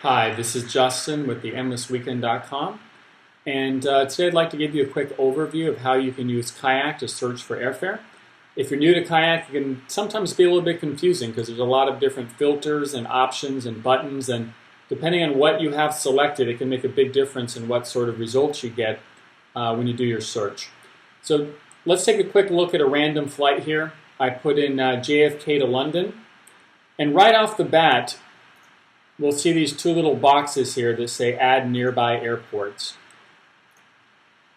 Hi, this is Justin with the endlessweekend.com, and today I'd like to give you a quick overview of how you can use Kayak to search for airfare. If you're new to Kayak, it can sometimes be a little bit confusing because there's a lot of different filters and options and buttons, and depending on what you have selected, it can make a big difference in what sort of results you get when you do your search. So let's take a quick look at a random flight here. I put in JFK to London, and right off the bat, we'll see these two little boxes here that say add nearby airports.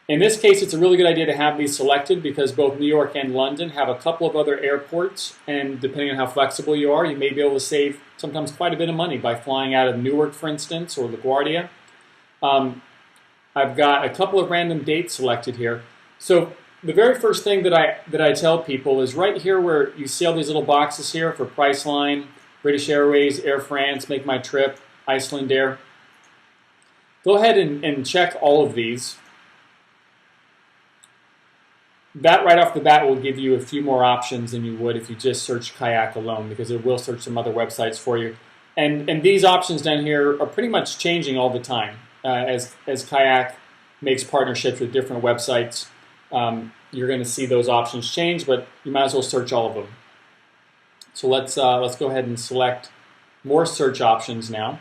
In this case, it's a really good idea to have these selected because both New York and London have a couple of other airports, and depending on how flexible you are, you may be able to save sometimes quite a bit of money by flying out of Newark, for instance, or LaGuardia. I've got a couple of random dates selected here. So the very first thing that I tell people is right here where you see all these little boxes here for Priceline, British Airways, Air France, Make My Trip, Iceland Air. Go ahead and check all of these. That right off the bat will give you a few more options than you would if you just search Kayak alone, because it will search some other websites for you. And these options down here are pretty much changing all the time. As Kayak makes partnerships with different websites, you're going to see those options change, but you might as well search all of them. So let's go ahead and select more search options now.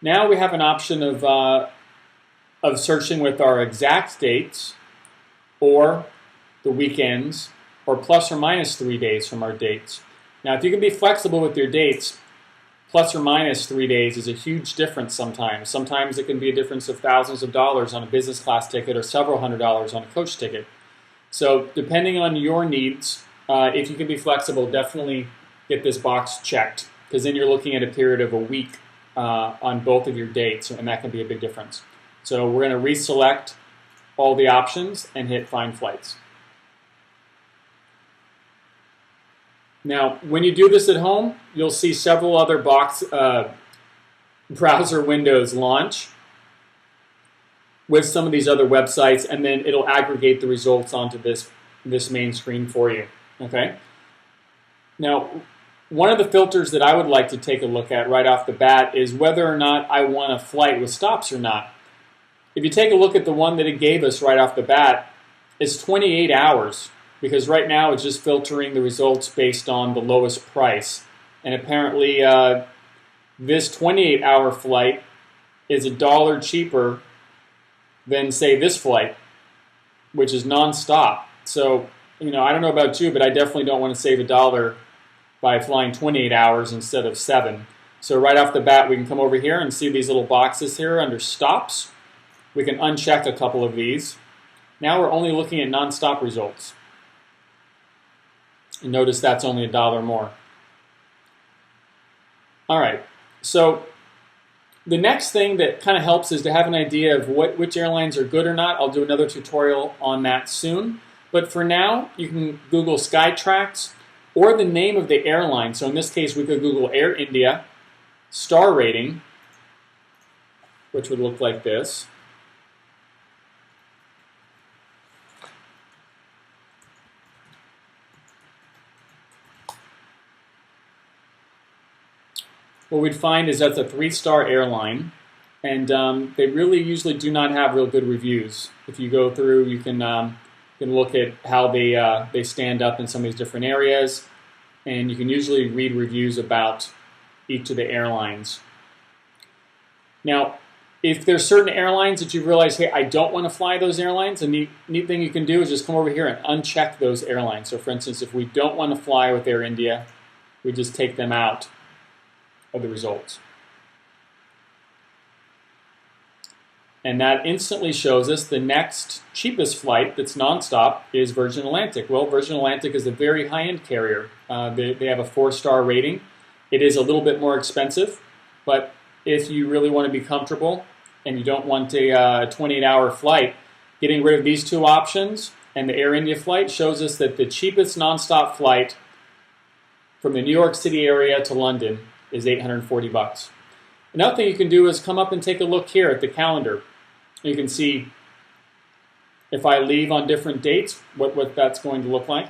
Now we have an option of searching with our exact dates, or the weekends, or plus or minus 3 days from our dates. Now, if you can be flexible with your dates, plus or minus 3 days is a huge difference sometimes. Sometimes it can be a difference of thousands of dollars on a business class ticket or several $100s on a coach ticket. So depending on your needs, if you can be flexible, definitely get this box checked, because then you're looking at a period of a week on both of your dates, and that can be a big difference. So we're going to reselect all the options and hit Find Flights. Now, when you do this at home, you'll see several other browser windows launch with some of these other websites, and then it'll aggregate the results onto this main screen for you. Okay. Now, one of the filters that I would like to take a look at right off the bat is whether or not I want a flight with stops or not. If you take a look at the one that it gave us right off the bat, it's 28 hours. Because right now it's just filtering the results based on the lowest price. And apparently this 28-hour flight is $1 cheaper than, say, this flight, which is nonstop. So, I don't know about you, but I definitely don't want to save $1 by flying 28 hours instead of 7. So right off the bat, we can come over here and see these little boxes here under stops. We can uncheck a couple of these. Now we're only looking at nonstop results. And notice that's only $1 more. All right, so the next thing that kind of helps is to have an idea of which airlines are good or not. I'll do another tutorial on that soon. But for now, you can Google Skytrax or the name of the airline. So in this case, we could Google Air India, star rating, which would look like this. What we'd find is that's a 3-star airline, and they really usually do not have real good reviews. If you go through, you can look at how they stand up in some of these different areas, and you can usually read reviews about each of the airlines. Now, if there's certain airlines that you realize, hey, I don't want to fly those airlines, the neat thing you can do is just come over here and uncheck those airlines. So for instance, if we don't want to fly with Air India, we just take them out of the results. And that instantly shows us the next cheapest flight that's nonstop is Virgin Atlantic. Well, Virgin Atlantic is a very high-end carrier. They have a 4-star rating. It is a little bit more expensive, but if you really want to be comfortable and you don't want a 28-hour flight, getting rid of these two options and the Air India flight shows us that the cheapest nonstop flight from the New York City area to London is $840. Another thing you can do is come up and take a look here at the calendar. You can see if I leave on different dates, what that's going to look like.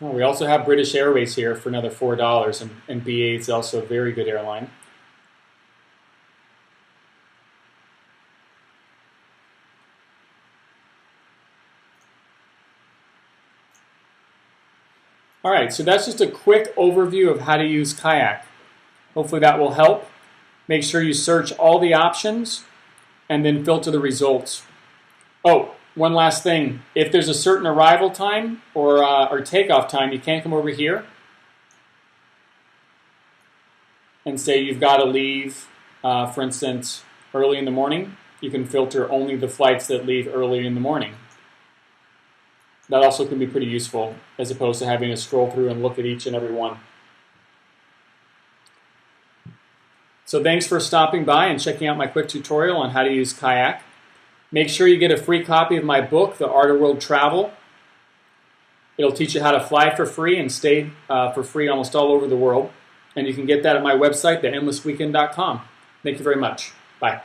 Oh, we also have British Airways here for another $4, and BA is also a very good airline. All right, so that's just a quick overview of how to use Kayak. Hopefully that will help. Make sure you search all the options and then filter the results. Oh, one last thing. If there's a certain arrival time or takeoff time, you can't come over here and say you've got to leave, for instance, early in the morning. You can filter only the flights that leave early in the morning. That also can be pretty useful as opposed to having to scroll through and look at each and every one. So thanks for stopping by and checking out my quick tutorial on how to use Kayak. Make sure you get a free copy of my book, The Art of World Travel. It'll teach you how to fly for free and stay for free almost all over the world. And you can get that at my website, theendlessweekend.com. Thank you very much. Bye.